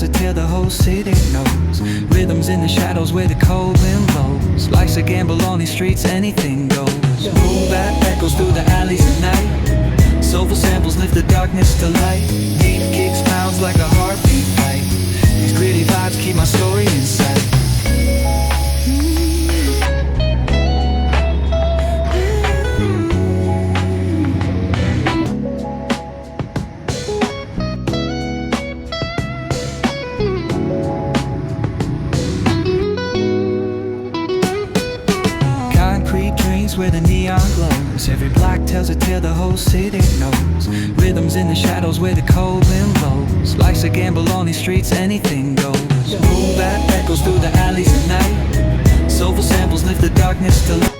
tells a tale the whole city knows. Rhythms in the shadows where the cold wind blows. Life's a gamble on these streets, anything goes. Boom bap echoes through the alleys at night. Soulful samples lift the darkness to light. Beat kicks pounds like a heartbeat fight. These gritty vibes keep my story in sight. Where the neon glows. Every block tells a tale the whole city knows. Rhythms in the shadows where the cold wind blows. Life's a gamble on these streets, anything goes. Boom bap echoes through the alleys at night. Soulful samples lift the darkness to light.